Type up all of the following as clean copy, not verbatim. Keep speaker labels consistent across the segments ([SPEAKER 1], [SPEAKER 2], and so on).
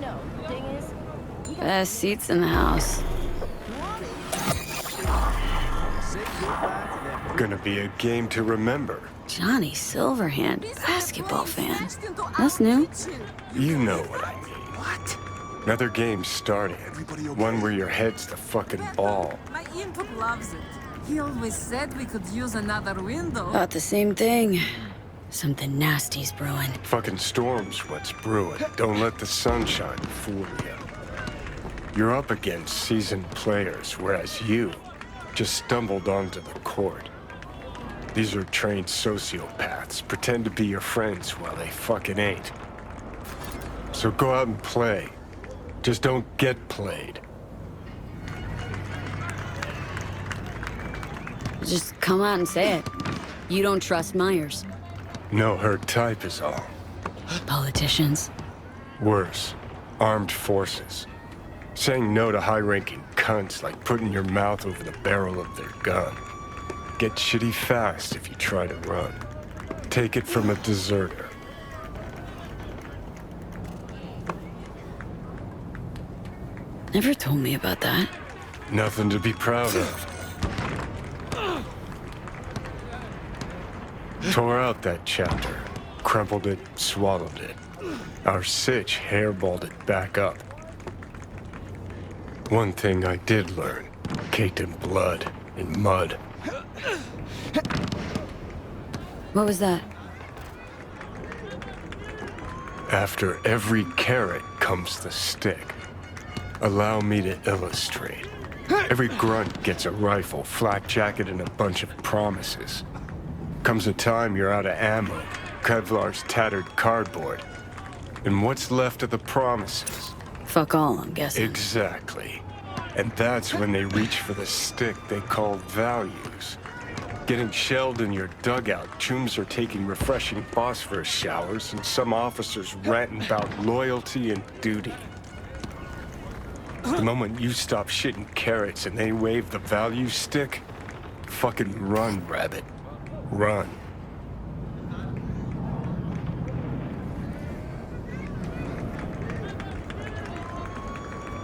[SPEAKER 1] No, thing is,
[SPEAKER 2] Best seats in the house.
[SPEAKER 3] Gonna be a game to remember.
[SPEAKER 2] Johnny Silverhand, basketball fan. That's new.
[SPEAKER 3] You know what I mean.
[SPEAKER 4] What?
[SPEAKER 3] Another game started. One where your head's the fucking ball.
[SPEAKER 5] My input loves it. He always said we could use another window.
[SPEAKER 2] Thought the same thing. Something nasty's brewing.
[SPEAKER 3] Fucking storm's what's brewing. Don't let the sunshine fool you. You're up against seasoned players, whereas you just stumbled onto the court. These are trained sociopaths. Pretend to be your friends while they fucking ain't. So go out and play. Just don't get played.
[SPEAKER 2] Just come out and say it. You don't trust Myers.
[SPEAKER 3] No, her type is all.
[SPEAKER 2] Politicians.
[SPEAKER 3] Worse, armed forces. Saying no to high-ranking cunts like putting your mouth over the barrel of their gun. Get shitty fast if you try to run. Take it from a deserter.
[SPEAKER 2] Never told me about that.
[SPEAKER 3] Nothing to be proud of. Tore out that chapter. Crumpled it, swallowed it. Our sitch hairballed it back up. One thing I did learn. Caked in blood, in mud.
[SPEAKER 2] What was that?
[SPEAKER 3] After every carrot comes the stick. Allow me to illustrate. Every grunt gets a rifle, flak jacket, and a bunch of promises. Comes a time you're out of ammo, Kevlar's tattered cardboard. And what's left of the promises?
[SPEAKER 2] Fuck all, I'm guessing.
[SPEAKER 3] Exactly. And that's when they reach for the stick they call values. Getting shelled in your dugout, chooms are taking refreshing phosphorus showers, and some officers ranting about loyalty and duty. The moment you stop shitting carrots and they wave the value stick, fucking run, rabbit. Run.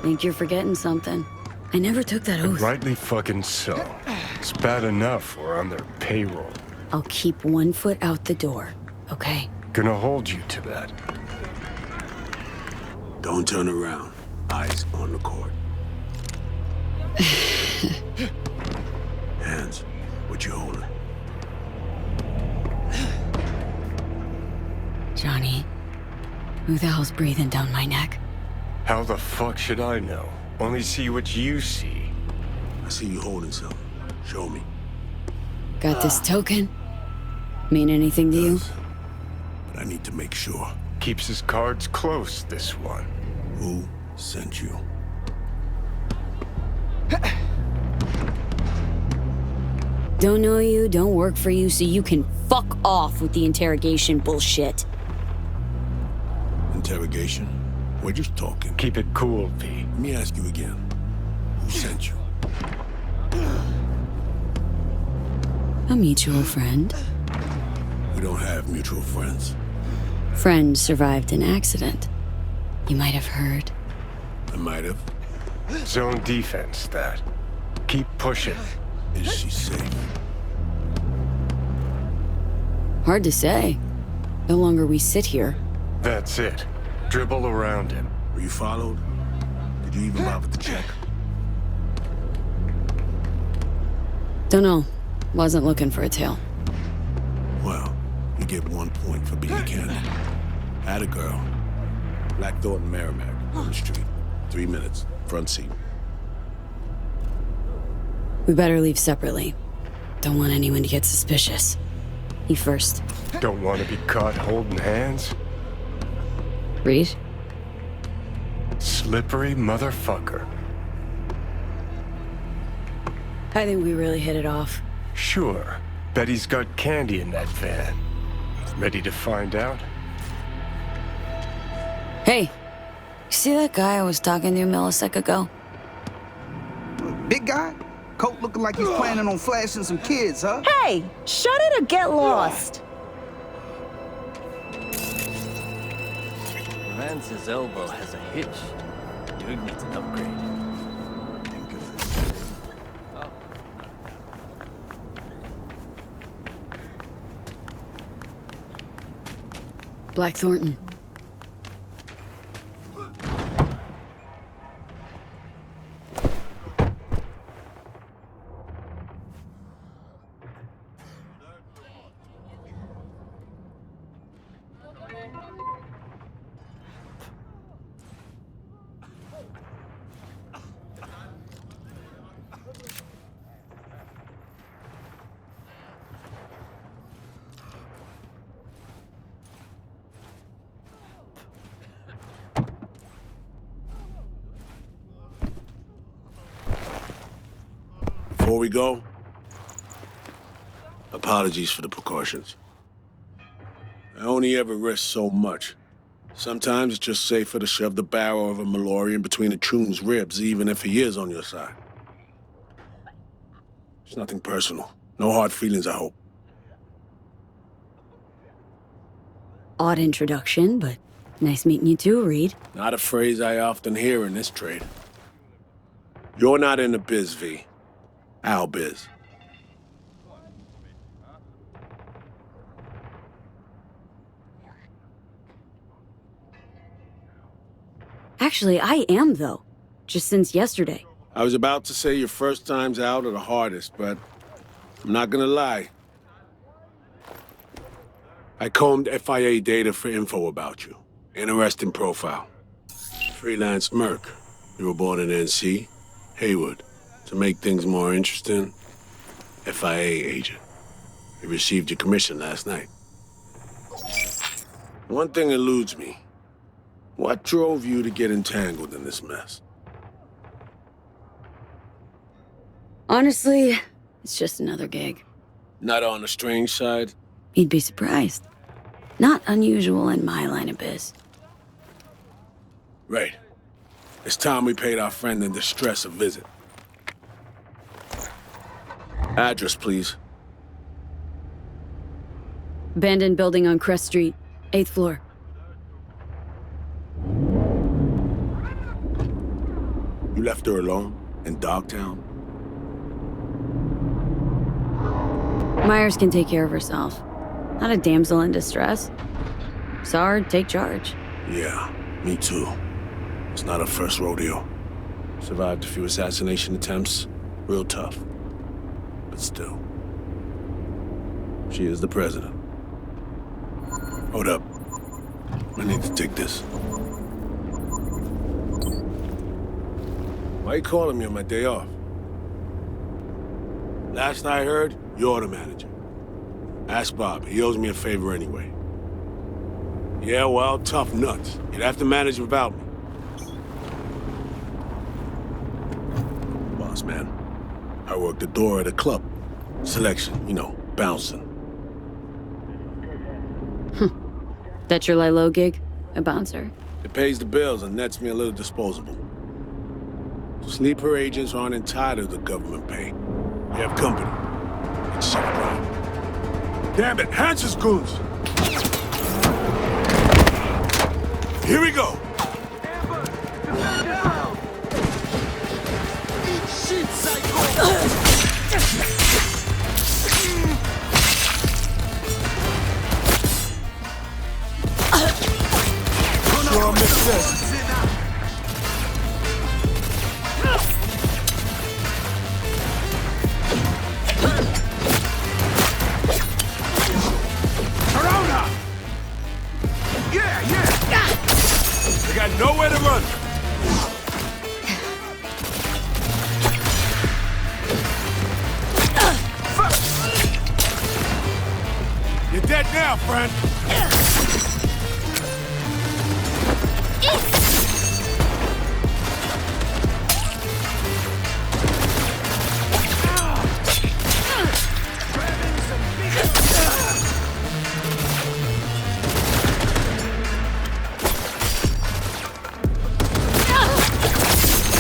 [SPEAKER 2] Think you're forgetting something. I never took that oath.
[SPEAKER 3] Rightly fucking so. It's bad enough we're on their payroll.
[SPEAKER 2] I'll keep 1 foot out the door, okay?
[SPEAKER 3] Gonna hold you to that.
[SPEAKER 4] Don't turn around. Eyes on the court. Hands. What you holding?
[SPEAKER 2] Johnny, who the hell's breathing down my neck?
[SPEAKER 3] How the fuck should I know? Only see what you see.
[SPEAKER 4] I see you holding something. Show me.
[SPEAKER 2] Got this token? Mean anything to you?
[SPEAKER 4] But I need to make sure.
[SPEAKER 3] Keeps his cards close, this one.
[SPEAKER 4] Who sent you?
[SPEAKER 2] Don't know you, don't work for you, so you can fuck off with the interrogation bullshit.
[SPEAKER 4] Interrogation? We're just talking.
[SPEAKER 3] Keep it cool, V.
[SPEAKER 4] Let me ask you again. Who sent you?
[SPEAKER 2] A mutual friend.
[SPEAKER 4] We don't have mutual friends.
[SPEAKER 2] Friend survived an accident. You might have heard.
[SPEAKER 4] I might have.
[SPEAKER 3] Zone defense, that. Keep pushing.
[SPEAKER 4] Is she safe?
[SPEAKER 2] Hard to say. The longer we sit here.
[SPEAKER 3] That's it. Dribble around him.
[SPEAKER 4] Were you followed? Did you even bother to check?
[SPEAKER 2] Don't know. Wasn't looking for a tail.
[SPEAKER 4] Well, you get 1 point for being candid. Had a girl. Black Thornton Merrimack, on the street. 3 minutes. Front seat.
[SPEAKER 2] We better leave separately. Don't want anyone to get suspicious. You first.
[SPEAKER 3] Don't want to be caught holding hands?
[SPEAKER 2] Reed?
[SPEAKER 3] Slippery motherfucker.
[SPEAKER 2] I think we really hit it off.
[SPEAKER 3] Sure. Bet he's got candy in that van. Ready to find out?
[SPEAKER 2] Hey, you see that guy I was talking to a millisecond ago?
[SPEAKER 6] Big guy? Coat looking like he's planning on flashing some kids, huh?
[SPEAKER 1] Hey, shut it or get lost.
[SPEAKER 7] Vance's elbow has a hitch. Dude needs an upgrade.
[SPEAKER 2] Black Thornton.
[SPEAKER 4] Before we go, apologies for the precautions. I only ever risk so much. Sometimes it's just safer to shove the barrel of a Malorian between a Troon's ribs, even if he is on your side. It's nothing personal. No hard feelings, I hope.
[SPEAKER 2] Odd introduction, but nice meeting you too, Reed.
[SPEAKER 4] Not a phrase I often hear in this trade. You're not in the biz, V. Our biz.
[SPEAKER 2] Actually, I am, though. Just since yesterday.
[SPEAKER 4] I was about to say your first times out are the hardest, but I'm not gonna lie. I combed FIA data for info about you. Interesting profile. Freelance merc. You were born in NC, Haywood. To make things more interesting, FIA agent. You received your commission last night. One thing eludes me. What drove you to get entangled in this mess?
[SPEAKER 2] Honestly, it's just another gig.
[SPEAKER 4] Not on the strange side?
[SPEAKER 2] You'd be surprised. Not unusual in my line of biz.
[SPEAKER 4] Right. It's time we paid our friend in distress a visit. Address, please.
[SPEAKER 2] Abandoned building on Crest Street, 8th floor.
[SPEAKER 4] You left her alone in Dogtown?
[SPEAKER 2] Myers can take care of herself. Not a damsel in distress. Saw her take charge.
[SPEAKER 4] Yeah, me too. It's not her first rodeo. Survived a few assassination attempts. Real tough. But still. She is the president. Hold up. I need to take this. Why you calling me on my day off? Last I heard, you're the manager. Ask Bob. He owes me a favor anyway. Yeah, well, tough nuts. You'd have to manage without me. Boss man. I work the door at a club. Selection, you know, bouncing.
[SPEAKER 2] That's your lie low gig? A bouncer?
[SPEAKER 4] It pays the bills and nets me a little disposable. Sleeper agents aren't entitled to government pay. You have company. It's Cyberpunk. Damn it, Hansen's goons! Here we go! Sure missed this. They got nowhere to run. You're dead now, friend.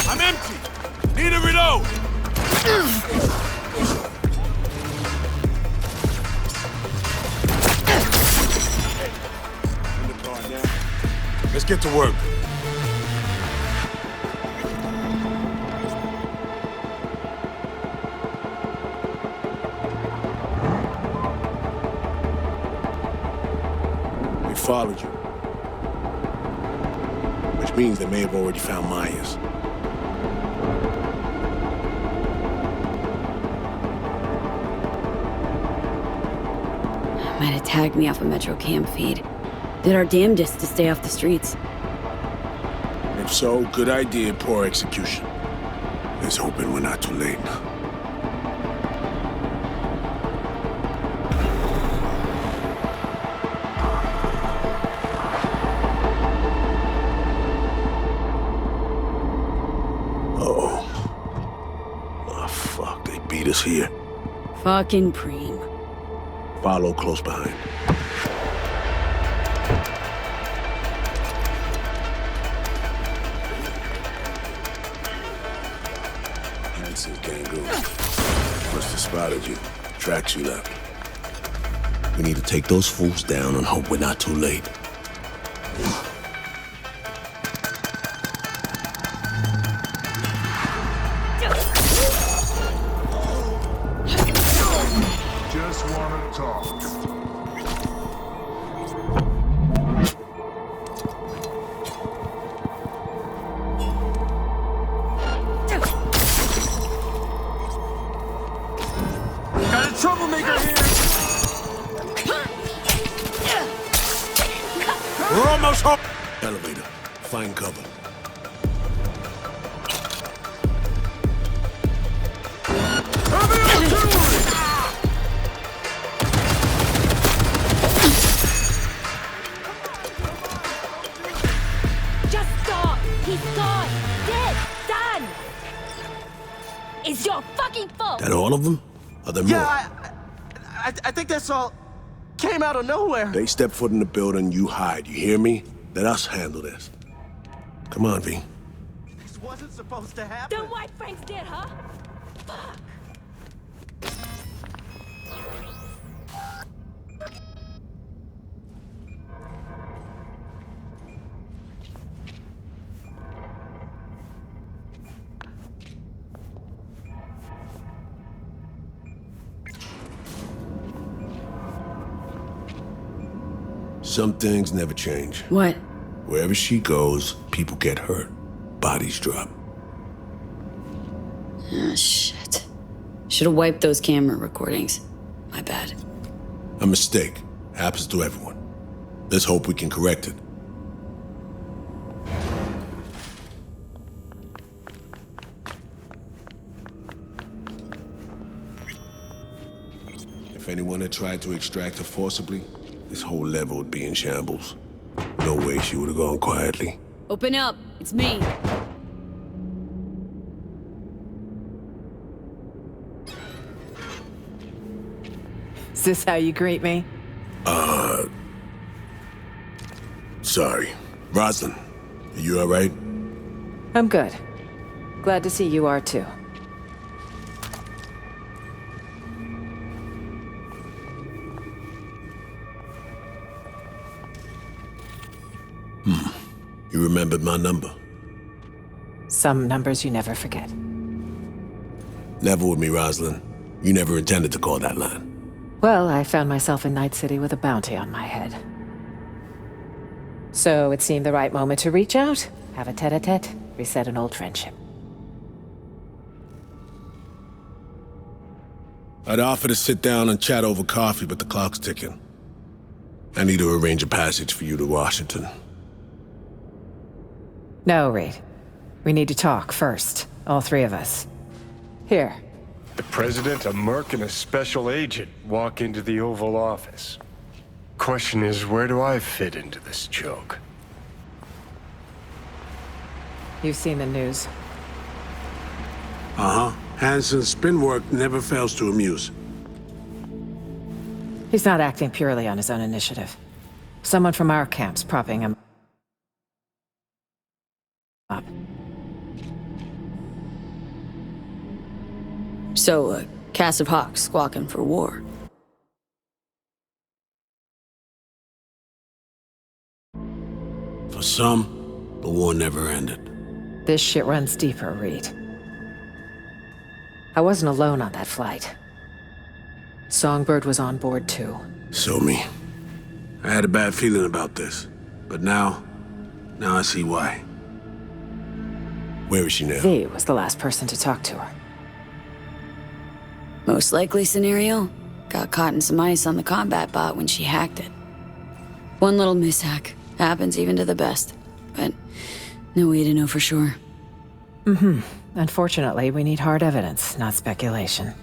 [SPEAKER 4] I'm empty. Need a reload. In the car now. Let's get to work. We followed you. Which means they may have already found Myers.
[SPEAKER 2] Might have tagged me off a Metro Cam feed. Did our damnedest to stay off the streets.
[SPEAKER 4] If so, good idea, poor execution. Let's hoping we're not too late. Oh, fuck, they beat us here.
[SPEAKER 2] Fucking preem.
[SPEAKER 4] Follow close behind. Hanson's Gangoon. Must have spotted you. Tracks you left. We need to take those fools down and hope we're not too late.
[SPEAKER 8] Just wanna talk.
[SPEAKER 7] Got a troublemaker here!
[SPEAKER 4] We're almost home! Elevator. Find cover.
[SPEAKER 1] Just stop! He's gone! Dead! Done! It's your fucking fault!
[SPEAKER 4] That all of them? Are there more?
[SPEAKER 9] Yeah, I think that's all. Came out of nowhere.
[SPEAKER 4] They step foot in the building, you hide. You hear me? Let us handle this. Come on, V.
[SPEAKER 9] This wasn't supposed to happen.
[SPEAKER 1] The white Frank's dead, huh? Fuck!
[SPEAKER 4] Some things never change.
[SPEAKER 2] What?
[SPEAKER 4] Wherever she goes, people get hurt. Bodies drop.
[SPEAKER 2] Ah, shit. Should've wiped those camera recordings. My bad.
[SPEAKER 4] A mistake. Happens to everyone. Let's hope we can correct it. If anyone had tried to extract her forcibly, this whole level would be in shambles. No way she would have gone quietly.
[SPEAKER 2] Open up. It's me.
[SPEAKER 5] Is this how you greet me?
[SPEAKER 4] Sorry. Rosalind, are you all right?
[SPEAKER 5] I'm good. Glad to see you are too.
[SPEAKER 4] You remembered my number.
[SPEAKER 5] Some numbers you never forget.
[SPEAKER 4] Never with me, Rosalind. You never intended to call that line.
[SPEAKER 5] Well, I found myself in Night City with a bounty on my head. So it seemed the right moment to reach out, have a tete-a-tete, reset an old friendship.
[SPEAKER 4] I'd offer to sit down and chat over coffee, but the clock's ticking. I need to arrange a passage for you to Washington.
[SPEAKER 5] No, Reed. We need to talk first, all three of us. Here.
[SPEAKER 3] The president, a merc, and a special agent walk into the Oval Office. Question is, where do I fit into this joke?
[SPEAKER 5] You've seen the news.
[SPEAKER 4] Uh-huh. Hanson's spin work never fails to amuse.
[SPEAKER 5] He's not acting purely on his own initiative. Someone from our camp's propping him up.
[SPEAKER 2] So, a cast of hawks squawking for war.
[SPEAKER 4] For some, the war never ended.
[SPEAKER 10] This shit runs deeper, Reed. I wasn't alone on that flight. Songbird was on board too.
[SPEAKER 4] So me. I had a bad feeling about this. But now I see why. Where is she now?
[SPEAKER 10] V was the last person to talk to her.
[SPEAKER 2] Most likely scenario? Got caught in some ice on the combat bot when she hacked it. One little mishack. Happens even to the best. But no way to know for sure.
[SPEAKER 10] Unfortunately, we need hard evidence, not speculation.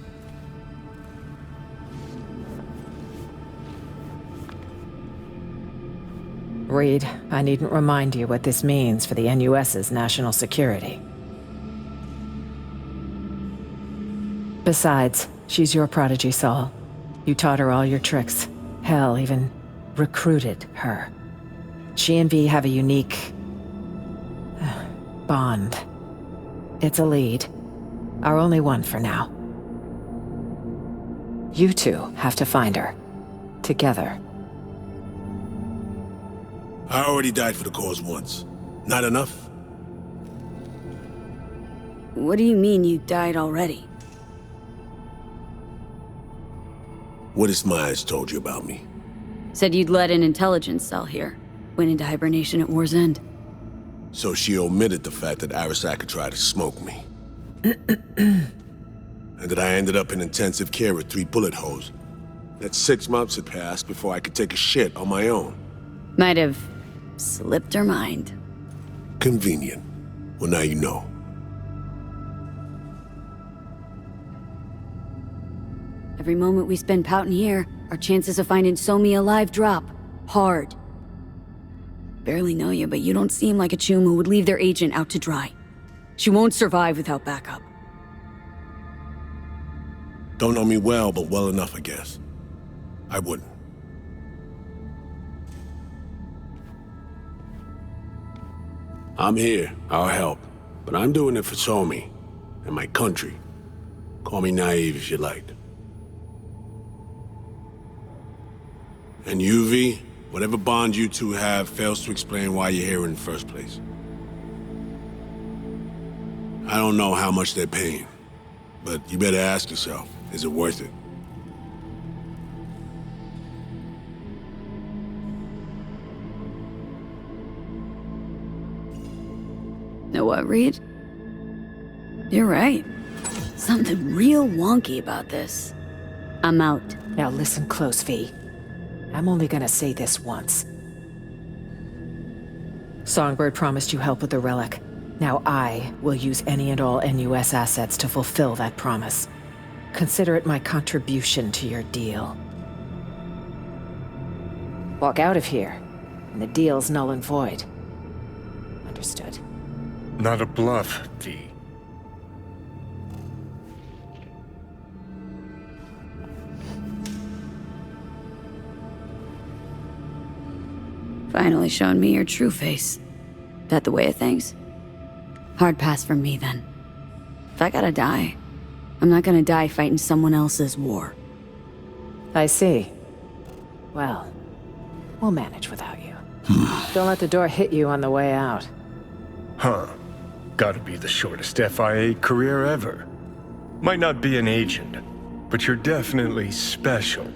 [SPEAKER 10] Reed, I needn't remind you what this means for the NUS's national security. Besides, she's your prodigy, Saul. You taught her all your tricks. Hell, even recruited her. She and V have a unique bond. It's a lead. Our only one for now. You two have to find her. Together.
[SPEAKER 4] I already died for the cause once. Not enough?
[SPEAKER 2] What do you mean you died already?
[SPEAKER 4] What has Myers told you about me?
[SPEAKER 2] Said you'd led an intelligence cell here. Went into hibernation at war's end.
[SPEAKER 4] So she omitted the fact that Arasaka tried to smoke me. And that I ended up in intensive care with 3 bullet holes. That 6 months had passed before I could take a shit on my own.
[SPEAKER 2] Might have slipped her mind.
[SPEAKER 4] Convenient. Well, now you know.
[SPEAKER 2] Every moment we spend pouting here, our chances of finding Somi alive drop. Hard. Barely know you, but you don't seem like a chum who would leave their agent out to dry. She won't survive without backup.
[SPEAKER 4] Don't know me well, but well enough, I guess. I wouldn't. I'm here. I'll help. But I'm doing it for Somi and my country. Call me naive if you like. And you, V, whatever bond you two have fails to explain why you're here in the first place. I don't know how much they're paying, but you better ask yourself, is it worth it?
[SPEAKER 2] Know what, Reed? You're right. Something real wonky about this. I'm out.
[SPEAKER 10] Now listen close, V. I'm only gonna say this once. Songbird promised you help with the relic. Now I will use any and all NUS assets to fulfill that promise. Consider it my contribution to your deal. Walk out of here, and the deal's null and void. Understood.
[SPEAKER 3] Not a bluff, V.
[SPEAKER 2] Finally showing me your true face. That the way of things? Hard pass from me, then. If I gotta die, I'm not gonna die fighting someone else's war.
[SPEAKER 10] I see. Well, we'll manage without you. Don't let the door hit you on the way out.
[SPEAKER 3] Huh. Gotta be the shortest FIA career ever. Might not be an agent, but you're definitely special.